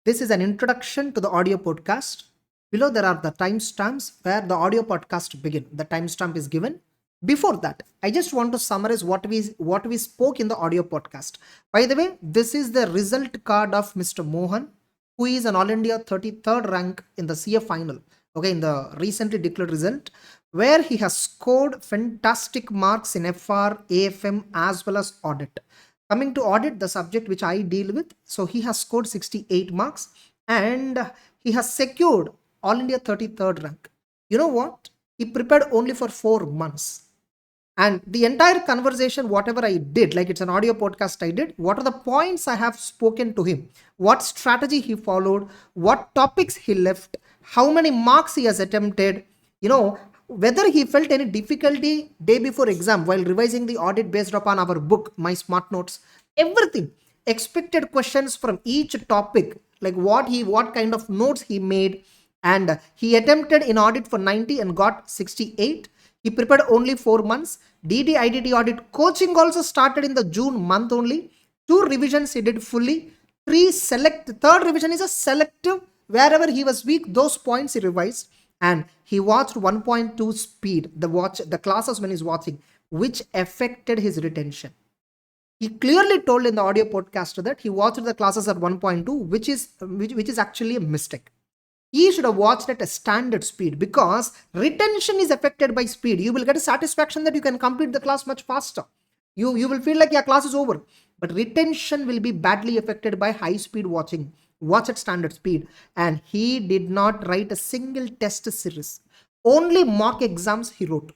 This is an introduction to the audio podcast. Below there are the timestamps where the audio podcast begin. The timestamp is given. Before that, I just want to summarize what we spoke in the audio podcast. By the way, this is the result card of Mr. Mohan, who is an All India 33rd rank in the CA final. Okay, in the recently declared result, where he has scored fantastic marks in FR, AFM as well as audit. Coming to audit, the subject which I deal with, so he has scored 68 marks and he has secured All India 33rd rank. You know what? He prepared only for 4 months. And the entire conversation, whatever I did, like it's an audio podcast I did, what are the points I have spoken to him, what strategy he followed, what topics he left, how many marks he has attempted, whether he felt any difficulty day before exam while revising the audit based upon our book, My Smart Notes, everything, expected questions from each topic, like what kind of notes he made. And he attempted in audit for 90 and got 68. He prepared only 4 months. IDT audit coaching also started in the June month only. 2 revisions he did fully. 3rd revision is a selective. Wherever he was weak, those points he revised. And he watched 1.2 speed, the classes when he's watching, which affected his retention. He clearly told in the audio podcast that he watched the classes at 1.2, which is actually a mistake. He should have watched at a standard speed, because retention is affected by speed. You will get a satisfaction that you can complete the class much faster. You will feel like your class is over. But retention will be badly affected by high speed watching. Watch at standard speed. And he did not write a single test series. Only mock exams he wrote.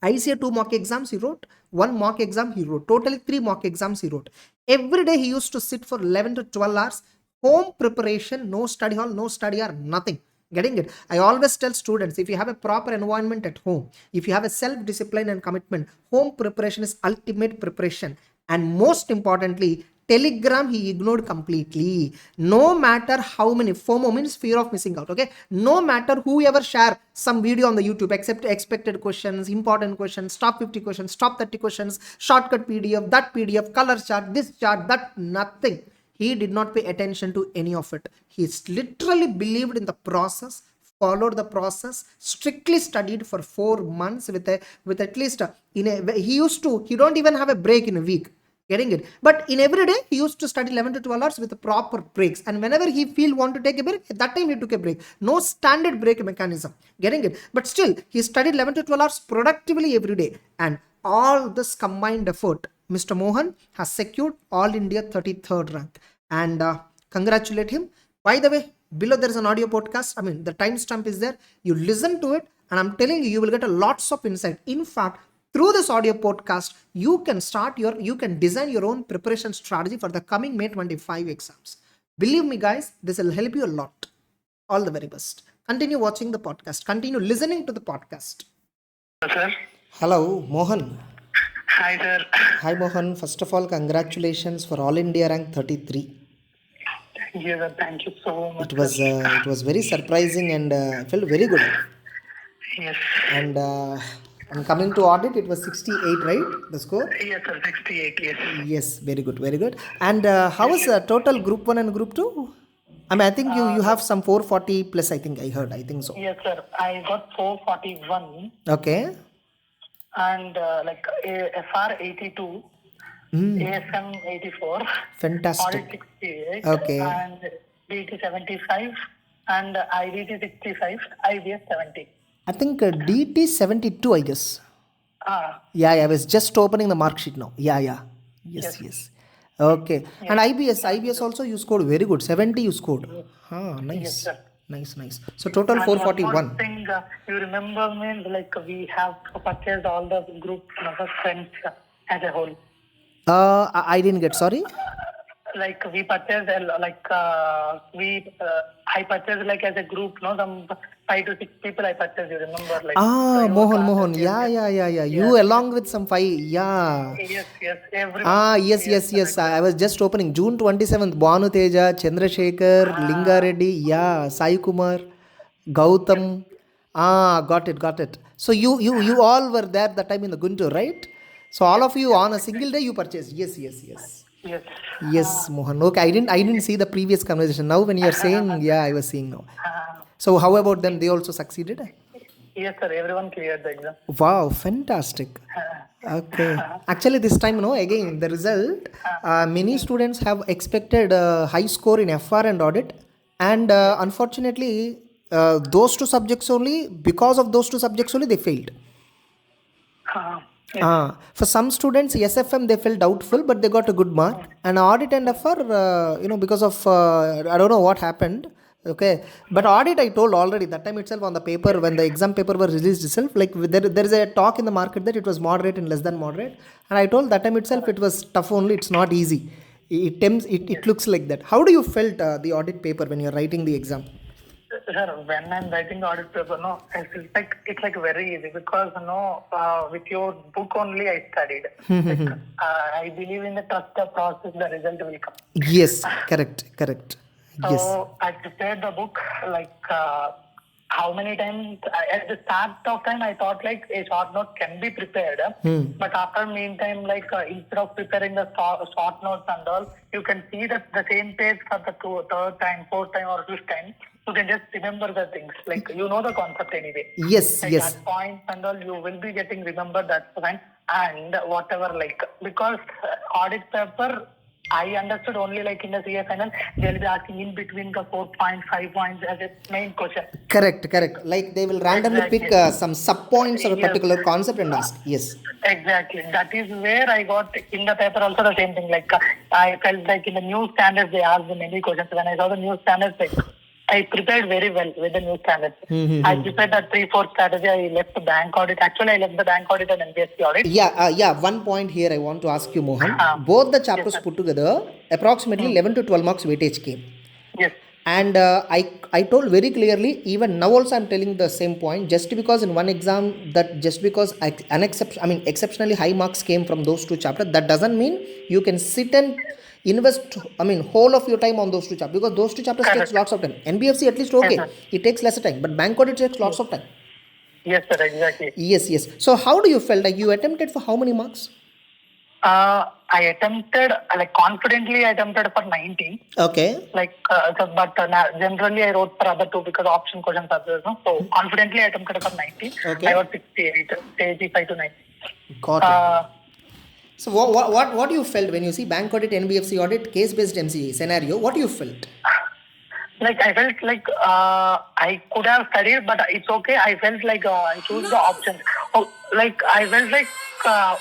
ICA 2 mock exams he wrote. 1 mock exam he wrote. Totally 3 mock exams he wrote. Every day he used to sit for 11 to 12 hours. Home preparation, no study hall, no study hour, nothing. Getting it? I always tell students, if you have a proper environment at home, if you have a self-discipline and commitment, home preparation is ultimate preparation. And most importantly, Telegram he ignored completely. No matter how many, FOMO means fear of missing out, okay? No matter whoever share some video on the YouTube, except expected questions, important questions, top 50 questions, top 30 questions, shortcut PDF, that PDF, color chart, this chart, that, nothing. He did not pay attention to any of it. He literally believed in the process, followed the process, strictly studied for 4 months with at least he don't even have a break in a week. Getting it? But in every day, he used to study 11 to 12 hours with proper breaks. And whenever he want to take a break, at that time he took a break. No standard break mechanism. Getting it? But still, he studied 11 to 12 hours productively every day. And all this combined effort, Mr. Mohan has secured All India 33rd rank. And congratulate him. By the way, below there is an audio podcast. The timestamp is there. You listen to it, and I'm telling you, you will get a lots of insight. In fact, through this audio podcast, you can design your own preparation strategy for the coming May 25 exams. Believe me, guys, this will help you a lot. All the very best. Continue watching the podcast. Continue listening to the podcast. Hello, sir. Hello, Mohan. Hi, sir. Hi, Mohan. First of all, congratulations for All India rank 33. Thank you, sir. Thank you so much. It was very surprising and I felt very good. Yes. And coming to audit, it was 68, right? The score? Yes, sir. 68. Yes. Yes, very good, very good. And how was total group 1 and group 2? I think you have some 440 plus, I think I heard. I think so. Yes, sir. I got 441. Okay. And FR 82. AFM 84. Fantastic. Audit 68. Okay. And DT 75. And IDT 65. IBS 70. I think DT 72, I guess. Yeah, I was just opening the mark sheet now. Yeah. Yes. Okay. Yes. And IBS also you scored very good. 70 you scored. Nice. Yes, sir. Nice. So total and 441. One thing, you remember me, we have purchased all the group friends as a whole. I didn't get, sorry. We purchased, I purchased as a group, some 5 to 6 people I purchased, you remember? Mohan. Yeah. You along with some 5, yeah. Yes. Everyone. Yes. I was just opening June 27th. Bhanu Teja, Chandrasekhar, Linga Reddy, yeah, Sai Kumar, Gautam. Got it. So you all were there that time in the Guntur, right? So all of you on a single day you purchased. Yes. Yes. Yes, Mohan. Okay, I didn't see the previous conversation. Now when you're saying, yeah, I was seeing now. Uh, So how about them? They also succeeded? yes, sir. Everyone cleared the exam. Wow, fantastic. Okay. Actually, this time, no, again, the result, many students have expected a high score in FR and audit. And unfortunately, those two subjects only, because of those two subjects only, they failed. Yes. For some students, SFM, they felt doubtful, but they got a good mark. And audit and FR, because of, I don't know what happened. Okay. But audit, I told already that time itself on the paper, when the exam paper was released itself, like there is a talk in the market that it was moderate and less than moderate. And I told that time itself it was tough only, it's not easy. It looks like that. How do you felt the audit paper when you're writing the exam? Sir, when I'm writing the audit paper, no, I feel like it's like very easy because with your book only I studied. I believe in the trust the process, the result will come. Yes, correct. Yes. So I prepared the book like how many times at the start of time I thought like a short note can be prepared, but after meantime instead of preparing the short notes and all, you can see that the same page for the third time, fourth time or fifth time. You can just remember the things like you know the concept anyway. Yes, Like yes. at points and all, you will be getting remember that fine and whatever because audit paper. I understood only like in the CA final, they'll be asking in between the 4 points, 5 points as a main question. Correct. Like they will randomly pick some sub points of a particular concept and ask. Yes. Exactly. That is where I got in the paper also the same thing. Like I felt like in the new standards they asked many questions. When I saw the new standards, I prepared very well with the new standards. I prepared that 3-4 strategy. I left the bank audit. Actually, I left the bank audit and NBSC audit. Yeah. One point here I want to ask you, Mohan. Both the chapters put together, approximately 11 to 12 marks weightage came. Yes. And I told very clearly, even now also I'm telling the same point. Just because in one exam exceptionally high marks came from those two chapters, that doesn't mean you can sit and invest whole of your time on those two chapters, because those two chapters takes lots of time. NBFC at least okay, it takes lesser time, but bank audit takes lots of time. Yes, sir. Exactly. Yes. So how do you felt like you attempted for how many marks? I attempted confidently. I attempted for 90. Okay. Generally I wrote for other two because option questions are there. No? So confidently I attempted for 90. Okay. I got 68, 85 to 90. Got it. So what you felt when you see bank audit, NBFC audit, case-based MCA scenario? What you felt? I felt like I could have studied, but it's okay. I felt like I choose the option. I felt like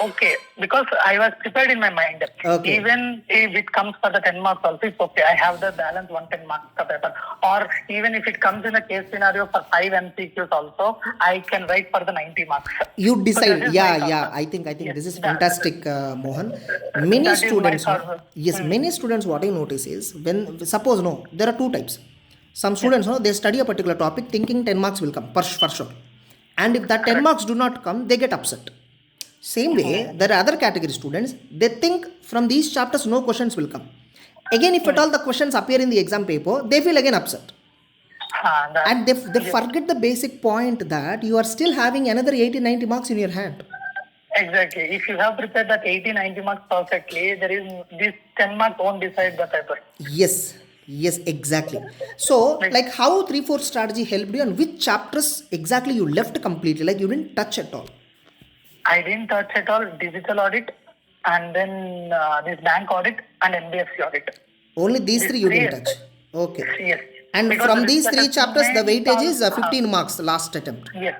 okay because I was prepared in my mind. Okay. Even if it comes for the 10 marks also, it's okay. I have the balance 110 marks per paper. Or even if it comes in a case scenario for 5 MCQs also, I can write for the 90 marks. You decide. So Yeah. I think Yes, this is fantastic, Mohan. Many students, many students. What I notice is when suppose there are two types. Some students they study a particular topic thinking 10 marks will come for sure, and if that 10 marks do not come, they get upset. Same way, there are other category students. They think from these chapters no questions will come. Again, if at all the questions appear in the exam paper, they feel again upset. And they forget the basic point that you are still having another 80-90 marks in your hand. Exactly. If you have prepared that 80-90 marks perfectly, there is this 10 marks won't decide the paper. Yes, exactly. So, like how 3-4 strategy helped you, and which chapters exactly you left completely, like you didn't touch at all? I didn't touch at all digital audit, and then this bank audit and NBFC audit. Only these three you didn't touch. Okay. Yes. And because from these three chapters, the weightage is 15 15 marks last attempt. Yes,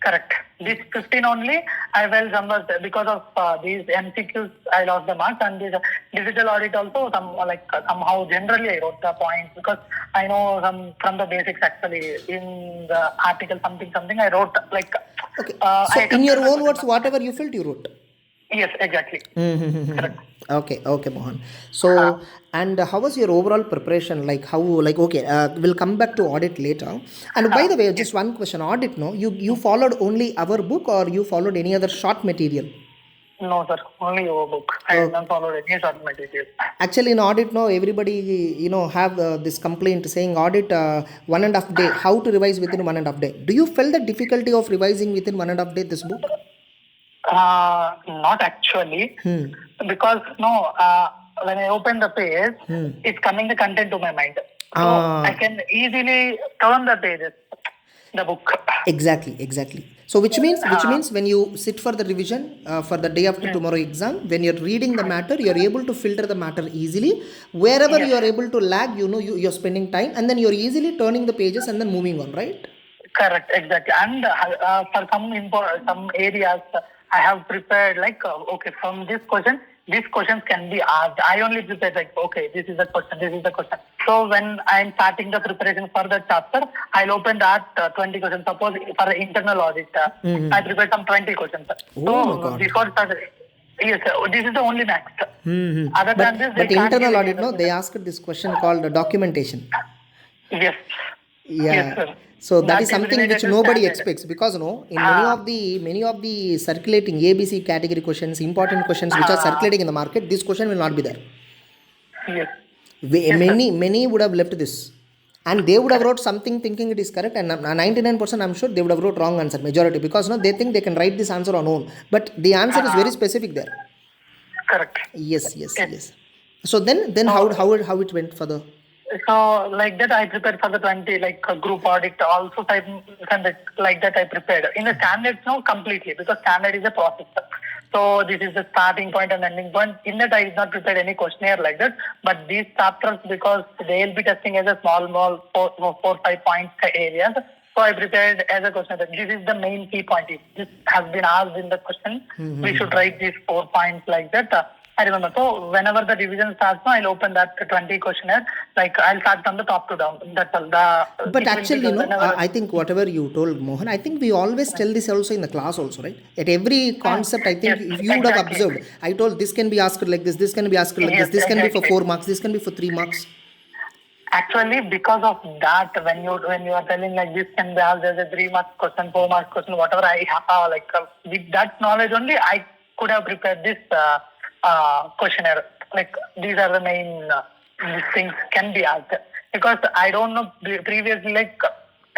correct. This 15 only, I well numbers because of these MCQs, I lost the marks, and this digital audit also somehow generally I wrote the points because I know some from the basics actually in the article something I wrote Okay. So in your own words, whatever you felt, you wrote. Yes, exactly. Correct. Okay, Mohan. So, and how was your overall preparation? We'll come back to audit later. And by the way, just one question: audit, no? You followed only our book, or you followed any other short material? No, sir. Only your book. I haven't followed any short material. Actually, in audit, no, everybody have this complaint saying audit 1.5 day. How to revise within 1.5 day? Do you feel the difficulty of revising within 1.5 day this book? Not actually, because when I open the page, it's coming the content to my mind. So I can easily turn the pages, the book. Exactly. So which means when you sit for the revision for the day after tomorrow exam, when you're reading the matter, you're able to filter the matter easily. Wherever you are able to lag, you're spending time, and then you're easily turning the pages and then moving on, right? Correct, exactly. And for some areas, I have prepared like, okay, from this question, these questions can be asked. I only prepared like, okay, this is the question. So when I'm starting the preparation for the chapter, I'll open that 20 questions. Suppose for the internal audit, I prepared some 20 questions. Oh my God. Before start, yes, this is the only max. Other than this, But they can't internal give audit, any no, they asked this question called documentation. Yes. Yeah. Yes, sir. So that is That is something related which to nobody standard. expects, because in many of the circulating ABC category questions, important questions which are circulating in the market, this question will not be there. Yes. Yes, sir. Many would have left this, and they would have wrote something thinking it is correct, and 99% I'm sure they would have wrote wrong answer, majority, because they think they can write this answer on own, but the answer is very specific there. Correct. Yes. So then how it went for the. So like that I prepared for the 20 like group audit also type like that I prepared. In the standards no completely, because standard is a process. So this is the starting point and ending point. In that I did not prepare any questionnaire like that. But these chapters, because they will be testing as a small 4-5 points areas. So I prepared as a questionnaire. This is the main key point. If this has been asked in the question, we should write these 4 points like that. I remember. So whenever the revision starts, I'll open that 20 questionnaire. Like I'll start from the top to down. That's all. But actually, I think whatever you told Mohan, I think we always tell this also in the class also, right? At every concept, I think if you would have observed, I told this can be asked like this can be asked like this can be for 4 marks, this can be for 3 marks. Actually, because of that, when you are telling like this can be asked as a 3 marks question, 4 marks question, whatever I have, with that knowledge only, I could have prepared this questionnaire. Like these are the main these things can be asked, because I don't know previously like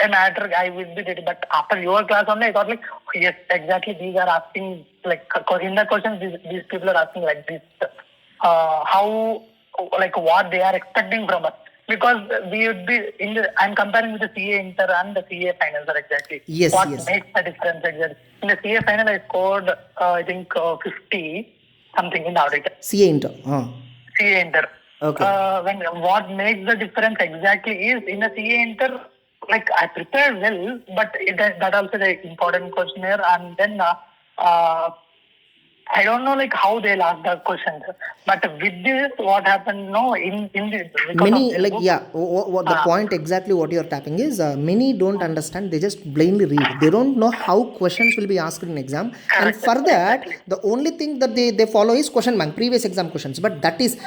a matter I will be did, but after your class only I thought like yes, exactly, these are asking like in the questions these people are asking like this, how like what they are expecting from us, because we would be I'm comparing with the CA Inter and the CA final, sir, exactly. Yes. Makes the difference exactly. In the CA final I scored I think 50 something in the audit. CA Inter. CA Inter. Okay. What makes the difference exactly is in the CA Inter, like I prepared well, but that also the important questionnaire, and then I don't know like how they'll ask the questions, but with this, what happened? No, in this many like book, the point exactly what you're tapping is many don't understand. They just blindly read. They don't know how questions will be asked in exam, and for that, the only thing that they follow is question bank, previous exam questions. But that is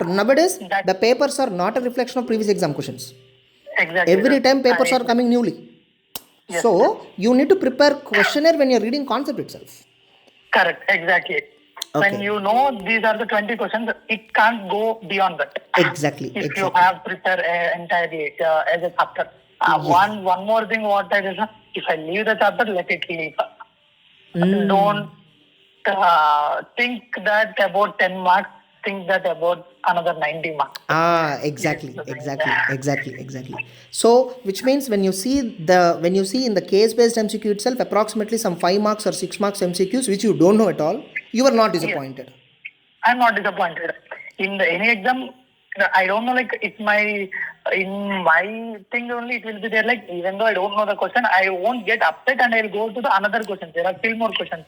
nowadays the papers are not a reflection of previous exam questions. Exactly. Every time papers are coming newly. Yes, so you need to prepare questionnaire when you're reading concept itself. Correct, exactly. Okay. When you know these are the 20 questions, it can't go beyond that. Exactly. If you have prepared entirely as a chapter. One more thing what I did, if I leave the chapter, let it leave. Don't think that about 10 marks, think that about another 90 marks. Exactly. So which means when you see in the case based MCQ itself, approximately some 5 marks or 6 marks MCQs which you don't know at all, you are not disappointed. Yes. I'm not disappointed. In any exam, I don't know, like in my thing only it will be there, like even though I don't know the question, I won't get upset and I'll go to the another question. There are still more questions.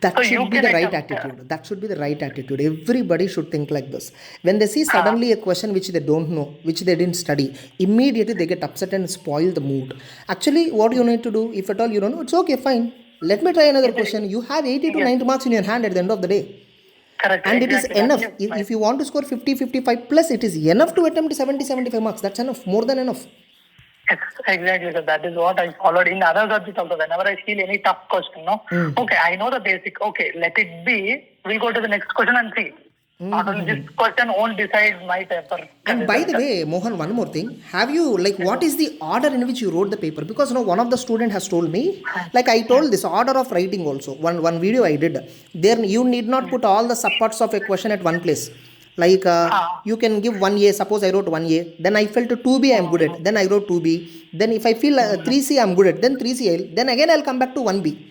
That should be the right attitude. That should be the right attitude. Everybody should think like this. When they see suddenly a question which they don't know, which they didn't study, immediately they get upset and spoil the mood. Actually, what you need to do, if at all you don't know, it's okay, fine. Let me try another question. You have 80 to 90 marks in your hand at the end of the day. Correct, and exactly. It is enough. If you want to score 50, 55 plus, it is enough to attempt 70, 75 marks. That's enough. More than enough. Exactly. So that is what I followed in other subjects also. Whenever I feel any tough question, okay, I know the basic. Okay, let it be. We'll go to the next question and see. Not only this question won't decide my paper. And by the way, Mohan, one more thing. Have you, what is the order in which you wrote the paper? Because, one of the student has told me, I told this order of writing also. One video I did. There, you need not put all the subparts of a question at one place. Like Ah. you can give 1A, suppose I wrote 1A, then I felt 2B I am good at, then I wrote 2B, then if I feel 3C I am good at, then 3C, then again I'll come back to 1B.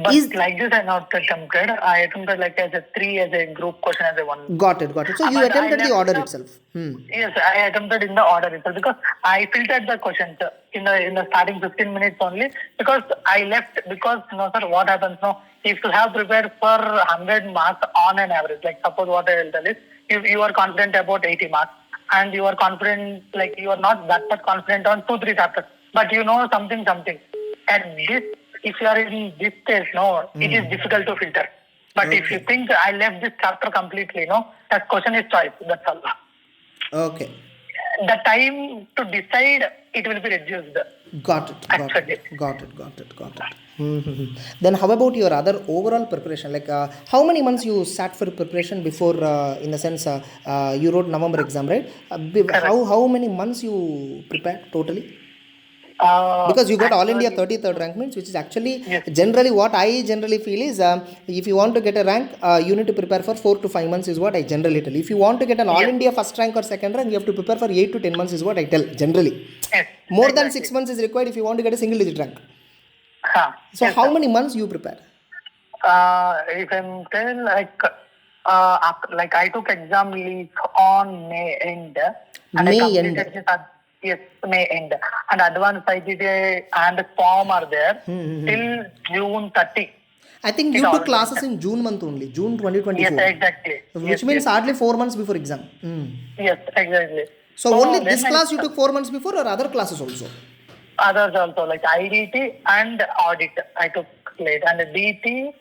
But Is like this, I not attempted. I attempted like as a 3, as a group question, as a 1. got it. So you But I attempted the left order the, itself. yes, I attempted in the order itself because I filtered the questions in the starting 15 minutes only, because I left because sir, what happens now, if you have prepared for 100 marks on an average, like suppose what I will tell is, if you are confident about 80 marks and you are confident, like you are not that much confident on 2-3 chapters, but you know something. And this, if you are in this stage, it is difficult to filter. But if you think I left this chapter completely, that question is choice. That's all. Okay. The time to decide, it will be reduced. Got it. Actually. Got it. Then how about your other overall preparation? Like how many months you sat for preparation before, in the sense you wrote November exam, right? How many months you prepared totally? Because you got all India 33rd rank, means, which is actually generally what I generally feel is, if you want to get a rank, you need to prepare for 4 to 5 months is what I generally tell. If you want to get an all India first rank or second rank, you have to prepare for 8 to 10 months is what I tell generally. Yes, More than 6 months is required if you want to get a single digit rank. So yes, how many months you prepare? if I'm telling like I took exam leave on May end, and I May end. completed this. Yes, May end, and advanced IGT and form are there till June 30. I think you took classes in June month only, June 2024. Yes, exactly. Which means hardly 4 months before exam. Yes, exactly. So only this class you took 4 months before, or other classes also? Others also, like IDT and audit, I took late, and DT,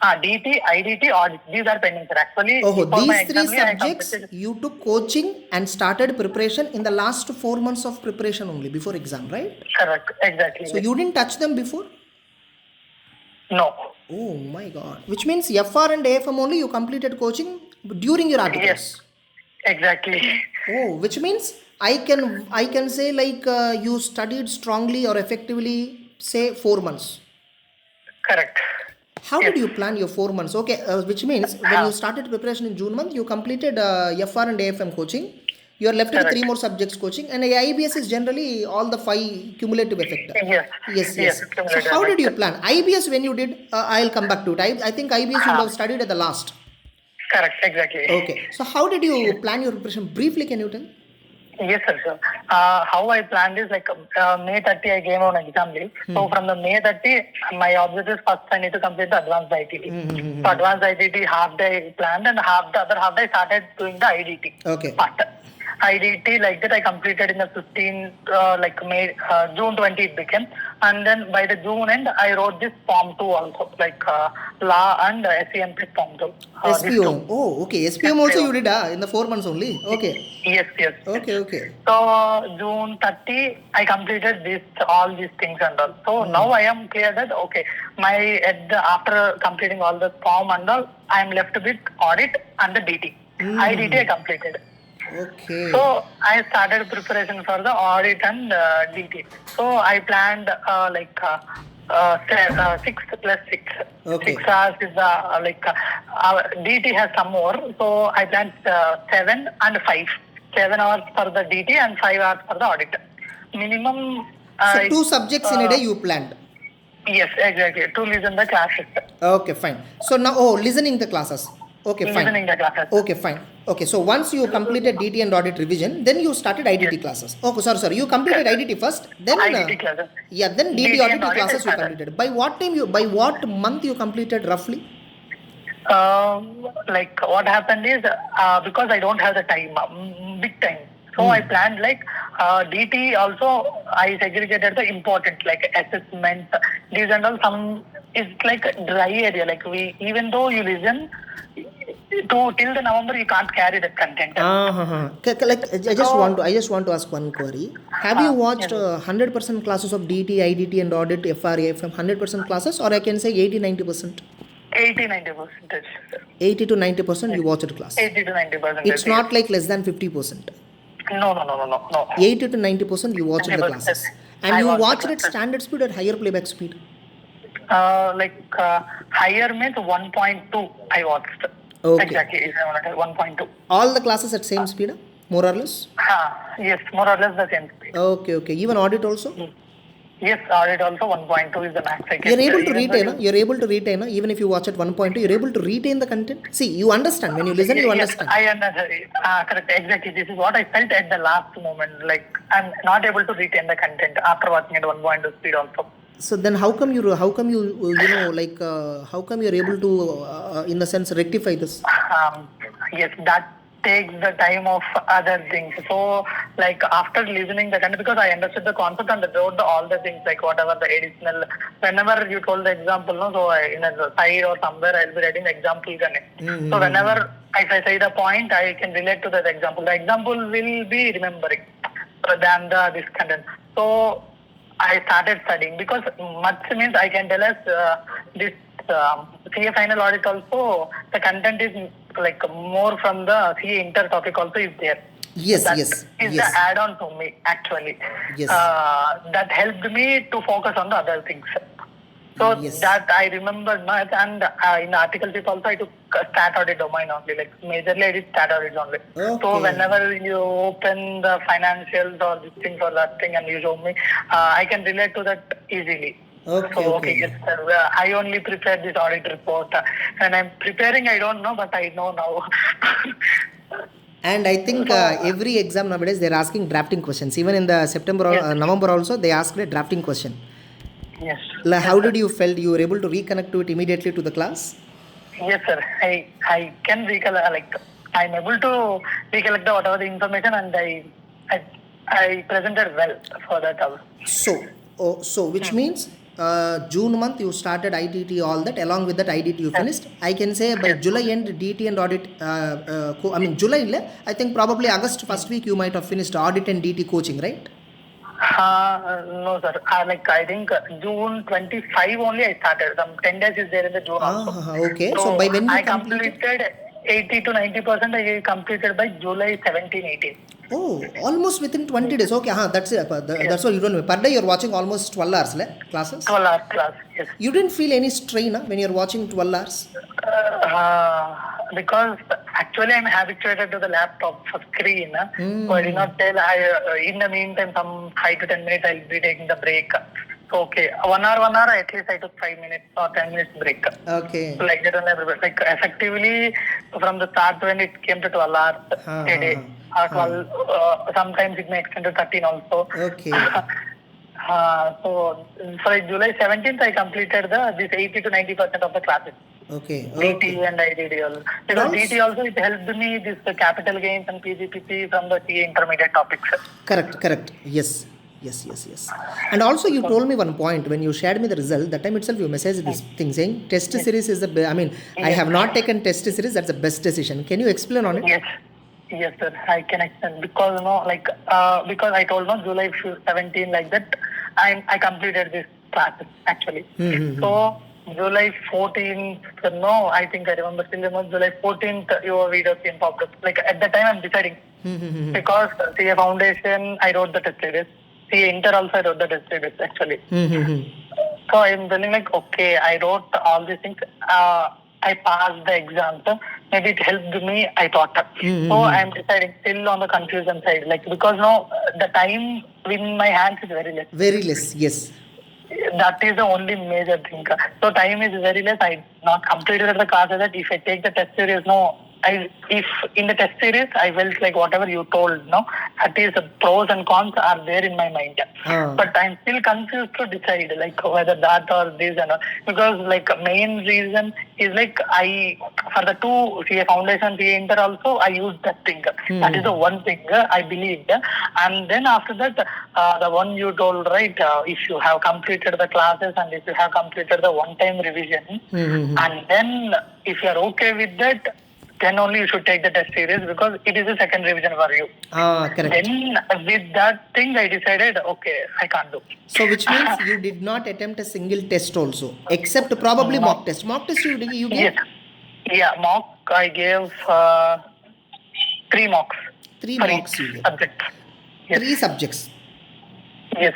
IDT, audit. These are pending, sir. Actually, these three subjects you took coaching and started preparation in the last 4 months of preparation only before exam, right? Correct, exactly. So you didn't touch them before? No. Oh my God! Which means FR and AFM only you completed coaching during your articles. Yes, exactly. Oh, which means I can say like you studied strongly or effectively, say 4 months. Correct. How did you plan your 4 months? Okay, which means when you started preparation in June month, you completed FR and AFM coaching. You are left with 3 more subjects coaching, and IBS is generally all the 5 cumulative effect. Yes. So how did you plan? IBS when you did, I'll come back to it. I think IBS you would have studied at the last. Correct, exactly. Okay. So how did you plan your preparation? Briefly, can you tell? Yes, sir. How I planned is like May 30 I gave on exam leave. So from the May 30, my objective is first I need to complete the advanced ITT. So advanced ITT half day planned, and the other half day started doing the IDT. Okay. Part. IDT like that I completed in the 15 like May June 20 it became, and then by the June end I wrote this form 2 also, like law and SEMP form 2. SPO. Oh, okay. SPO also you did in the 4 months only. Okay. Yes. Okay. So June 30 I completed all these things and all. So now I am clear that okay, after completing all the form and all, I am left with audit and the DT. IDT I completed. Okay. So I started preparation for the audit and DT. So I planned 6 plus 6. Okay. 6 hours is DT has some more. So I planned 7 and 5. 7 hours for the DT and 5 hours for the audit. Minimum. So 2 subjects in a day you planned. Yes, exactly. To listen the classes. Okay, fine. So now, listening the classes. Okay, fine. Listening the classes. Okay, fine. Okay, so once you completed DT and audit revision, then you started IDT classes. Okay, sorry. You completed IDT first, then IDT classes. Yeah, then DT audit classes you completed. By what month you completed roughly? Like what happened is because I don't have the time, big time. So I planned like DT also. I segregated the important like assessment. These and all. Some is like a dry area. Like even though you listen till the November, you can't carry that content. Like I just want to ask one query. Have you watched 100% classes of DT, IDT, and audit, FRA from 100% classes, or I can say 80-90%? 80-90%. 80 to 90% you watched class. 80 to 90%. It's not like less than 50%. No. 80 to 90% you watched the classes. And you watched at standard speed or higher playback speed? Higher means 1.2 I watched. Okay. Exactly, is 1.2. All the classes at same speed, more or less? Yes, more or less the same speed. Okay, okay. Even audit also? Yes, audit also 1.2 is the max I You're can. able to Even though retain, you're able to retain, even if you watch at 1.2, you're able to retain the content. See, you understand. When you listen, you yes, understand. I understand. Correct, exactly. This is what I felt at the last moment. Like, I'm not able to retain the content after watching at 1.2 speed also. So then how come you how come you're able to, in the sense, rectify this? Yes, that takes the time of other things. So, like after listening the content, because I understood the concept and wrote all the things, like whatever the additional, whenever you told the example, no, so in a side or somewhere I'll be writing the example. So whenever if I say the point, I can relate to that example. The example will be remembering than this content. So I started studying because much means I can tell us this CA final audit also the content is like more from the CA inter topic also is there. Yes, That yes, is yes, the add-on to me actually. yes, That helped me to focus on the other things. So yes. that I remembered much, and in the article tip also I took stat audit domain only, like majorly I did stat audit only. So Okay. whenever you open the financials or this thing or that thing and you show me, I can relate to that easily. Okay, So okay. yes, sir, I only prepared this audit report. When I'm preparing, I don't know, but I know now. And I think every exam nowadays they're asking drafting questions. Even in the September, Yes. November also they asked a drafting question. Yes. Like, how Yes, did sir. you felt? You were able to reconnect to it immediately to the class? Yes, sir. I can recollect, like, I'm able to recollect whatever the information, and I, I presented well for that hour. So which means June month you started IDT, all that. Along with that IDT you Yes. finished. I can say by Yes. July end DT and audit. I mean July. I think probably August first week you might have finished audit and DT coaching, right? No, sir. Like, I think June 25 only I started. Some 10 days is there in the June also. Okay. So So by when you I completed? completed 80 to 90%. I completed by July 17, 18. Oh, almost within 20 days. Okay, that's it. Yes. That's what you don't know. Per day you're watching almost 12 hours classes. 12 hours class. Yes. You didn't feel any strain when you're watching 12 hours? Because actually I'm habituated to the laptop for screen. So I did not tell. In the meantime, some 5 to 10 minutes I'll be taking the break. So okay, 1 hour, at least I took 5 minutes or 10 minutes break. Okay. So like that only, like effectively from the start when it came to 12 hours a day. 12, sometimes it may extend to 13 also. Okay. So for July 17th, I completed this 80 to 90% of the classes. Okay. DT and IDD also. Because also- DT also it helped me this capital gains and PGPP from the CA intermediate topics. Correct. Yes. And also you told me one point when you shared me the result. That time itself you messaged this thing saying test series is the I mean I have not taken test series. That's the best decision. Can you explain on it? Yes, sir. I can explain because because I told July 17 like that. I completed this class actually. So July 14th, I think I remember still July 14th your video came popped up. Like at that time I'm deciding because CA Foundation I wrote the test series. CA Inter also I wrote the test series actually. So I'm telling like okay, I wrote all these things. I passed the exam. So maybe it helped me, I thought. So I'm deciding still on the confusion side. Like because the time in my hands is very less. Very less, yes. That is the only major thing. So time is very less. I not completed the class that if I take the test series, if in the test series I felt like whatever you told, that is the pros and cons are there in my mind. But I'm still confused to decide like whether that or this and all. Because like main reason is like for the two CA Foundation, CA Inter also I used that thing. That is the one thing I believed. And then after that, the one you told, right, if you have completed the classes and if you have completed the one-time revision, and then if you are okay with that, then only you should take the test series because it is a second revision for you. Correct. Then with that thing, I decided, okay, I can't do. So which means you did not attempt a single test also, except probably mock test. Mock test you gave? Yes. Yeah, mock I gave 3 mocks. 3 for mocks each you gave. subject. Yes. 3 subjects. Yes,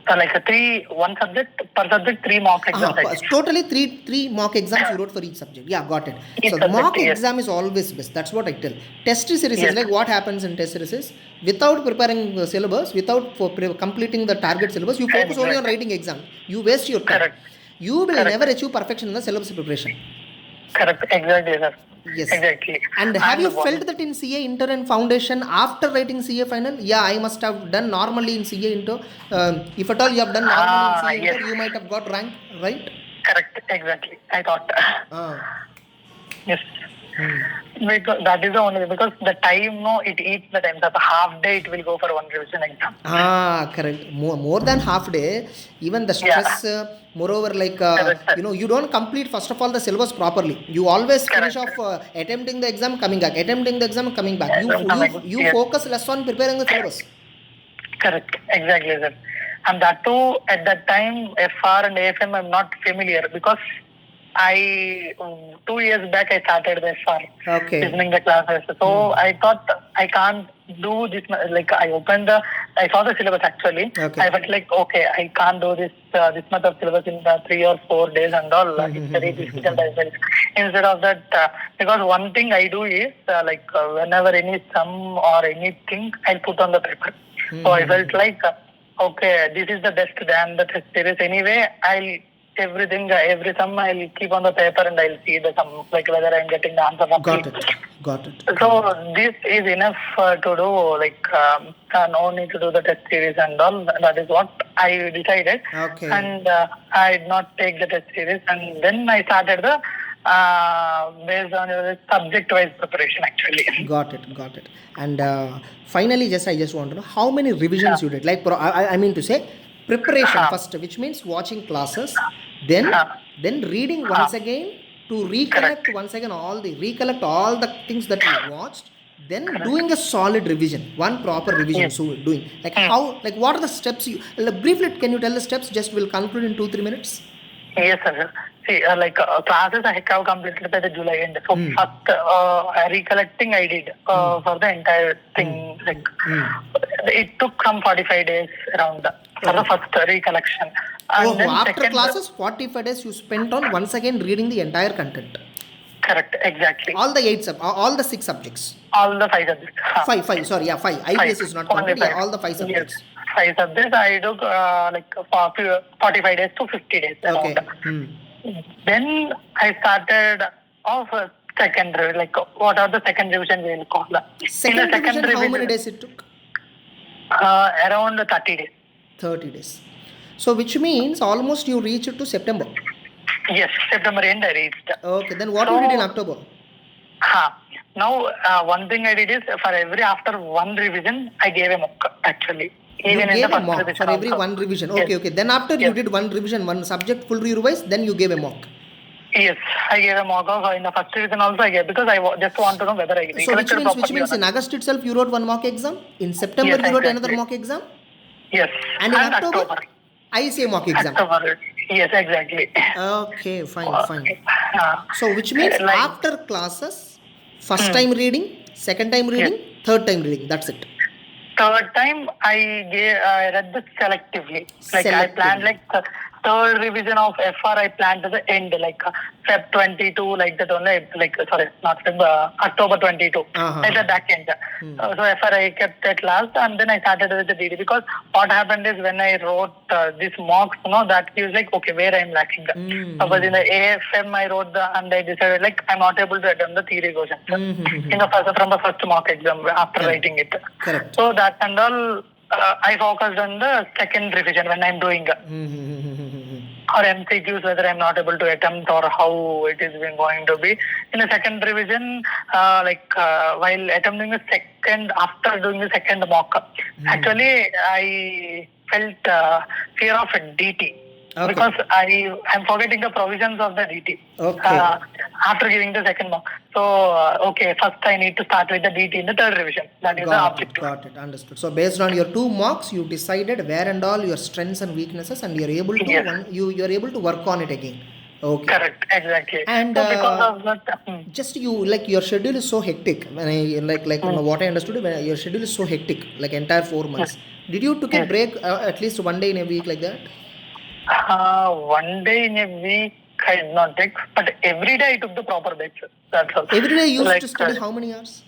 like one subject per subject, 3 mock exams. Totally three mock exams you wrote for each subject. Yeah, got it. Each So subject, mock yes. exam is always best. That's what I tell. Test series Yes. is like what happens in test series is without preparing the syllabus, without completing the target syllabus, you focus only on writing exam. You waste your time. Correct. You will Correct. never achieve perfection in the syllabus preparation. Correct. Exactly, sir. Yes. Exactly. And have you felt that in CA Inter and Foundation after writing CA final? Yeah, I must have done normally in CA Inter. If at all you have done normally in CA Inter, you might have got rank, right? Correct. Exactly. I thought. Yes. Hmm. Because that is the only, because the time, no, it eats the time. So half day it will go for one revision exam. Correct. More than half day. Even the stress. Moreover, like you don't complete first of all the syllabus properly. You always finish off attempting the exam, coming back. Attempting the exam, coming back. You focus less on preparing the syllabus. Correct. Exactly, sir. And that too, at that time, FR and AFM I'm not familiar, because 2 years back I started the FR, listening the classes. So I thought I can't do this. Like I saw the syllabus actually. I felt like, okay, I can't do this much of syllabus in 3 or 4 days and all. It's very difficult as well. Instead of that, because one thing I do is whenever any sum or anything, I'll put on the paper. So I felt like, okay, this is the best than the test series. Anyway, every sum I'll keep on the paper and I'll see the sum, like whether I'm getting the answer. Got it. So this is enough to do, no need to do the test series and all. That is what I decided. Okay. And I did not take the test series, and then I started the based on the subject-wise preparation actually. Got it. And finally, I just want to know how many revisions you did. Like I mean to say preparation first, which means watching classes, then reading once again to recollect once again all the things that you watched, then doing a solid revision, one proper revision. Yes. So doing what are the steps you briefly? Can you tell the steps? Just will conclude in 2-3 minutes. Yes, sir. See, classes I have completed by the July end. So first recollecting I did for the entire thing. It took some 45 days around for the first recollection. And then after classes, 45 days you spent on once again reading the entire content. Correct, exactly. All the 6 subjects. All the 5 subjects. 5. Sorry, 5. IPS is not counted. Yeah, all the 5 subjects. Yes. 5 subjects. I took 45 days to 50 days. Okay. Then I started off second, what are the second revision we will call that? Second revision, how many days it took? Around 30 days. 30 days. So which means almost you reached to September. Yes, September end I reached. Okay, then what you did in October? Now, one thing I did is after one revision, I gave a mock actually. Even you gave a mock for every one revision. Okay. Then after you did one revision, one subject full revise, then you gave a mock. Yes, I gave a mock in the first revision also I gave, because I just want to know whether I So which means in August itself you wrote one mock exam, in September you wrote another mock exam. Yes. And in October I say mock exam. October. Yes, exactly. Okay, fine. So which means after classes, first time reading, second time reading, third time reading. That's it. Third time I read this selectively. I planned the third revision of FR I planned to the end, Feb 22, like that only, not Feb, October 22, at the back end. So FR I kept at last, and then I started with the DD, because what happened is when I wrote these mocks, that gives okay, where I'm lacking. Suppose in the AFM I wrote and I decided I'm not able to attempt the theory question from the first mock exam after writing it. Correct. So that and all, I focused on the second revision when I'm doing or MCQs, whether I'm not able to attempt or how it is going to be. In the second revision, while attempting the second, after doing the second mock, actually I felt fear of a DT. Okay. Because I'm forgetting the provisions of the DT after giving the second mock. So, first I need to start with the DT in the third revision. That is the objective. Got it. Understood. So, based on your 2 mocks, you decided where and all your strengths and weaknesses, and you're able to you're able to work on it again. Okay. Correct, exactly. And So because of that, just you, like, your schedule is so hectic. When I what I understood, your schedule is so hectic, like entire 4 months. Did you took a yes. break at least one day in a week like that? One day in a week I did not take, but every day I took the proper breaks. That's all. Every day you used Like to study how many hours?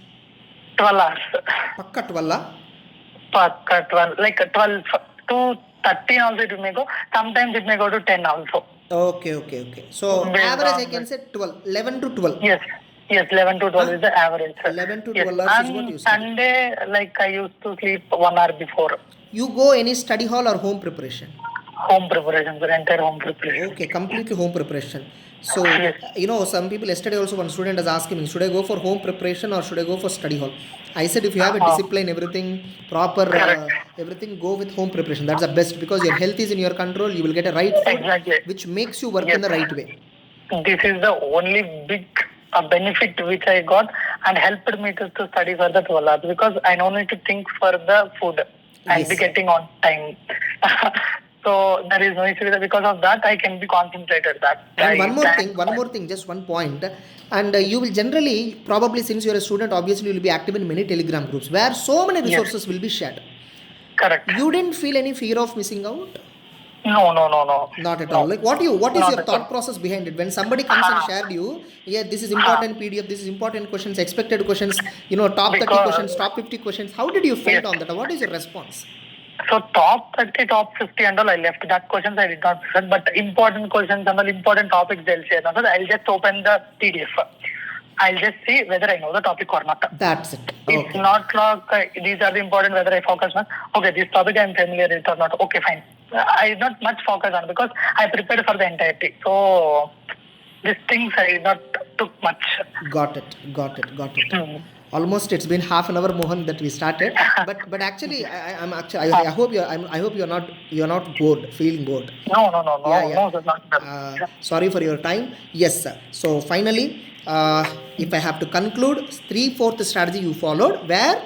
12 hours. Pakka 12? Pakka 12, like 12 to 13 also it may go. Sometimes it may go to 10 also. Okay. So Based average I on can say 12, 11 to 12. yes, 11 to 12 is the average. 11 to Yes, 12 hours is what and you study. Sunday, like I used to sleep 1 hour before. You go any study hall or home preparation? Home preparation, the entire home preparation. Okay, completely home preparation. So, Yes. some people, yesterday also one student is asking me, should I go for home preparation or should I go for study hall? I said, if you have a discipline, everything proper, everything, go with home preparation. That's the best, because your health is in your control. You will get a right food, Exactly. which makes you work Yes. in the right way. This is the only big benefit which I got and helped me to study for the 12 hours, because I don't need to think for the food. I'll Yes. be getting on time. So there is no issue with that. Because of that, I can be concentrated. And one more thing, just one point. And you will generally, probably since you're a student, obviously you will be active in many Telegram groups where so many resources will be shared. Correct. You didn't feel any fear of missing out? No. Not at all. Like, what is Not your at thought all. process behind it? When somebody comes and shared you, yeah, this is important PDF, this is important questions, expected questions, top 30 questions, top 50 questions. How did you felt on that? What is your response? So top 30, top 50 and all I left. That questions I did not present, but important questions and all important topics they'll share. So I'll just open the PDF. I'll just see whether I know the topic or not. That's it. It's Okay. not like these are the important, whether I focus on. Okay, this topic I'm familiar with or not. Okay, fine. I did not much focus on because I prepared for the entirety. So these things I did not took much. Got it. Almost it's been half an hour, Mohan, that we started. But actually, I hope you're not bored, feeling bored. No, Yeah. no, sir, not. Sorry for your time. Yes, sir. So finally, if I have to conclude, 3/4 strategy you followed, where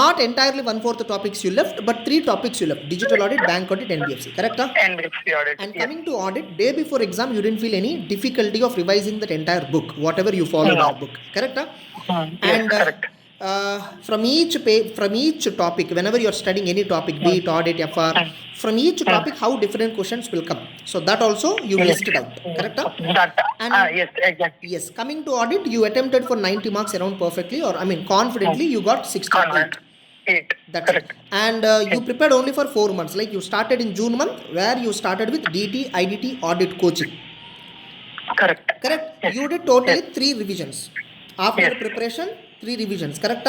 not entirely 1/4 topics you left, but 3 topics you left: digital audit, bank audit, NBFC. Correct? NBFC audit. And coming to audit, day before exam, you didn't feel any difficulty of revising that entire book, whatever you followed our book. Correct? And correct. from each topic, whenever you are studying any topic, be it audit, FR, from each topic, how different questions will come. So that also you listed out. Correct? And Yes, exactly. yes, coming to audit, you attempted for 90 marks around perfectly, or confidently, you got 68. 8. That's correct. It. And you prepared only for 4 months. Like, you started in June month, where you started with DT, IDT, audit coaching. Correct. Yes. You did totally 3 revisions. After preparation, 3 revisions. Correct?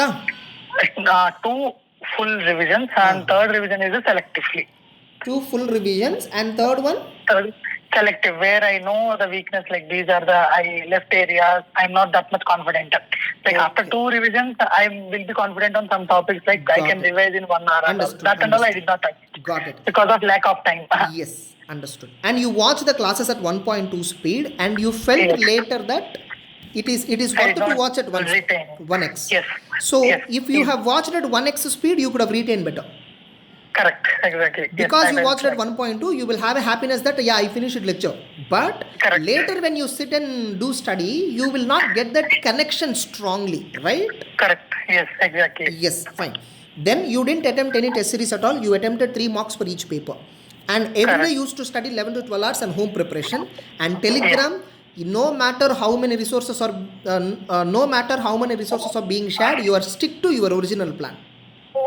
2 full revisions and third revision is selectively. 2 full revisions and third one? Third, selective, where I know the weakness, like these are the I left areas, I'm not that much confident. Like after 2 revisions, I will be confident on some topics, like I can revise in 1 hour. Understood. That and all I did not touch. Got it. Because of lack of time. Yes, understood. And you watched the classes at 1.2 speed, and you felt later that it is worth to watch at 1x. Yes. So if you have watched at 1x speed, you could have retained better. Correct, exactly. Because you watched at 1.2, you will have a happiness that, I finished lecture. But later when you sit and do study, you will not get that connection strongly, right? Correct, yes, exactly. Yes, fine. Then you didn't attempt any test series at all. You attempted 3 marks for each paper. And every day you used to study 11 to 12 hours and home preparation. And Telegram, no matter how many resources are being shared, you are stick to your original plan.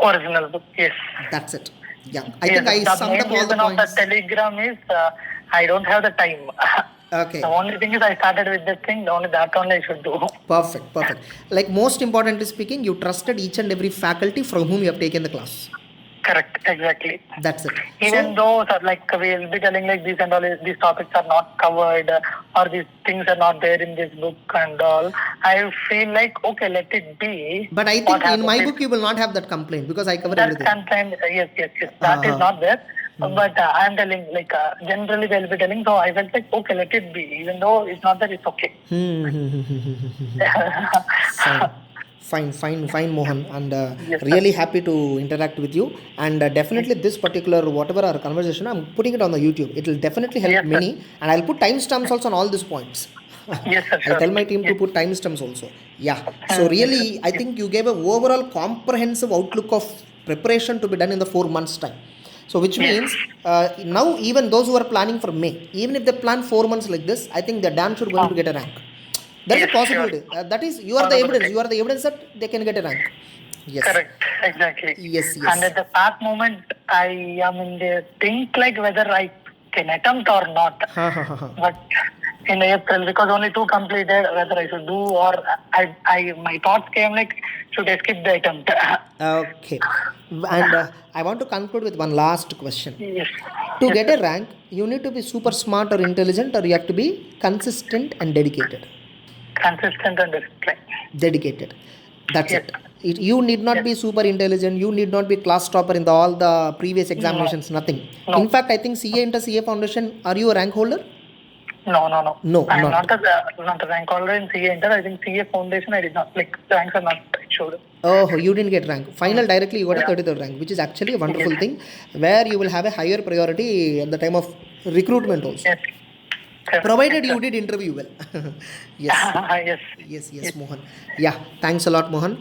Original book, yes. That's it. Yeah, I think I summed up all the points. The Telegram is I don't have the time. Okay. The only thing is I started with this thing. Only I should do. Perfect. Like, most importantly speaking, you trusted each and every faculty from whom you have taken the class. Correct, exactly. That's it. Even though, like, we will be telling like this and all, these topics are not covered or these things are not there in this book and all, I feel like, okay, let it be. But I think in my book you will not have that complaint, because I cover everything. Complaint, yes. That is not there. But I am telling, like, generally they will be telling, so I felt like, okay, let it be. Even though it's not that, it's okay. Fine, Mohan, and Yes, sir. really happy to interact with you. And definitely, this particular whatever our conversation, I'm putting it on the YouTube. It will definitely help Yes, sir. many, and I'll put timestamps also on all these points. Yes, sir. I'll Sure. tell my team to Yes. put timestamps also. Yeah. So Yes, really, sir. I think you gave a overall comprehensive outlook of preparation to be done in the 4 months time. So which Yes. means now even those who are planning for May, even if they plan 4 months like this, I think they're damn sure going to get a rank. There is a Yes, possibility. sure. That is, you are the evidence. Possibility. You are the evidence that they can get a rank. Yes. Correct. Exactly. Yes. And at the that moment, I am in the think like whether I can attempt or not. But in April, because only 2 completed, whether I should do or my thoughts came like should I skip the attempt? Okay. And I want to conclude with one last question. Yes. To Yes, get sir. a rank, you need to be super smart or intelligent, or you have to be consistent and dedicated. Consistent and disciplined. Dedicated. That's Yes. it. You need not Yes. be super intelligent. You need not be class topper in all the previous No. examinations. Nothing. No. In fact, I think CA Inter CA Foundation. Are you a rank holder? No. No, I am not. not a rank holder in CA Inter. I think CA Foundation I did not like ranks are not showed. Oh, you didn't get rank. Final directly you got a Yeah. 33rd rank, which is actually a wonderful Yes. thing, where you will have a higher priority at the time of recruitment also. Yes. Correct. Provided Yes, you did interview well. Yes. Yes. Yes, Mohan. Yeah, thanks a lot, Mohan.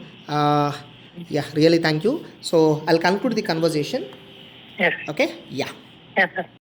Yeah, really thank you. So I'll conclude the conversation. Yes. Okay? Yeah. Yes, sir.